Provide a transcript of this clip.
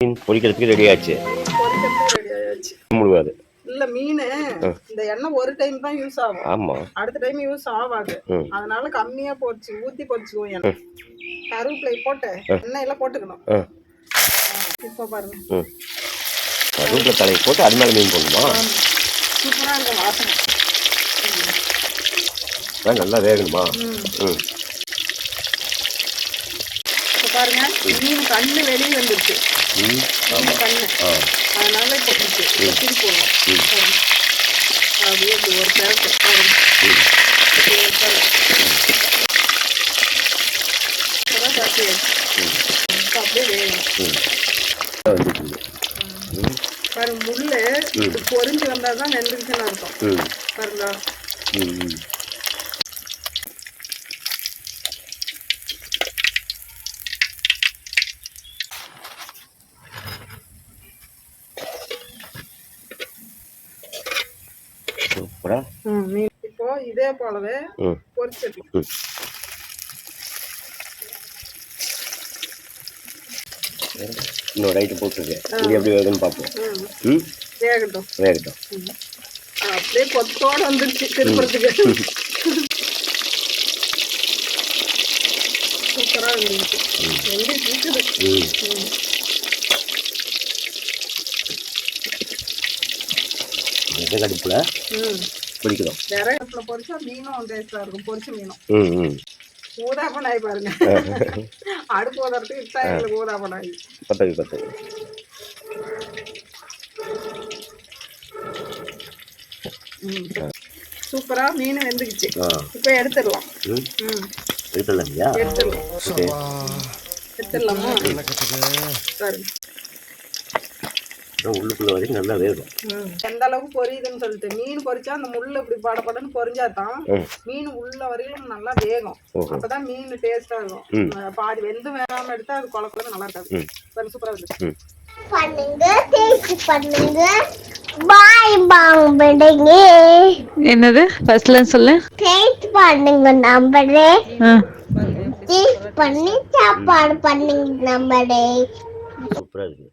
மீன் பொரிக்கிறதுக்கு ரெடி ஆச்சு. முழுவாது இல்ல மீன் இந்த எண்ணெய் ஒரு டைம் தான் யூஸ் ஆகும். ஆமா, அடுத்த டைம் யூஸ் ஆகாது. அதனால கம்மியா போச்சு ஊத்தி பொரிச்சுக்குவோம். எண்ணெய் கருவேப்பிலை போட்டு எண்ணெயில போட்டுக்கணும். இப்போ பாருங்க, கருவேப்பிலை தலை போட்டு அது மேல மீன் போடணுமா? சூப்பரா இந்த வாசனை நல்லா வேகணுமா? பாருங்க, மீன் கண்ணு வெளியே வந்துருச்சு. கண்ணு அதனால இப்போ திருப்பி போடணும். அப்படியே ஒரு பேரட்டு பாருங்க. அப்படியே வேணும் பாருங்க. முள்ளு பொறிஞ்சு வந்தாதான் வெந்துருச்சுன்னு அர்த்தம். பாருங்க, இப்போ இதே போலவே பொரிச்சிடலாம். இன்னொரு ரைட்டு போட்டுருக்கேன். இது எப்படி வேகுதுன்னு பார்ப்போம். வேகட்டும் வேகட்டும். அப்படியே கொத்தோடு வந்துருச்சு திருப்புறதுக்கு. சூப்பராக இருந்துச்சு. கடுப்புல பிடிக்கணும். வேற அடுப்புல பொரிச்சா மீனும் டேஸ்டா இருக்கும். பொரிச்ச மீனும் ஊதாப்பனாய் பாருங்க. அடுப்பு ஊதாறதுக்கு இட்டா எங்களுக்கு ஊதாப்பனாய். பத்தவி சூப்பரா மீன் வெந்துக்குச்சு. இப்ப எடுத்துடலாம். எடுத்துடலாமா? பாருங்க, உள்ளுக்குள்ள வரைக்கும் நல்லா வேகும். எந்த அளவுக்கு பொரியுதுன்னு சொல்லிட்டு மீன் பொரிச்சா அந்த முள்ளு இப்படி படப்படன்னு பொரிஞ்சாதான் மீன் உள்ள வரையிலும் நல்லா வேகும். அப்பதான் மீன் டேஸ்டா இருக்கும். பாதி வெந்து வேகாம எடுத்தா அது குழப்பம் நல்லா இருக்காது. சூப்பரா இருக்கு. பண்ணுங்க, டேஸ்ட் பண்ணுங்க. பாய் பாம்படுங்க. என்னது ஃபர்ஸ்ட்ல சொல்லு. டேஸ்ட் பண்ணுங்க நம்பரே. டேஸ்ட் பண்ணி சாப்பாடு பண்ணுங்க நம்பரே. சூப்பரா இருக்கு.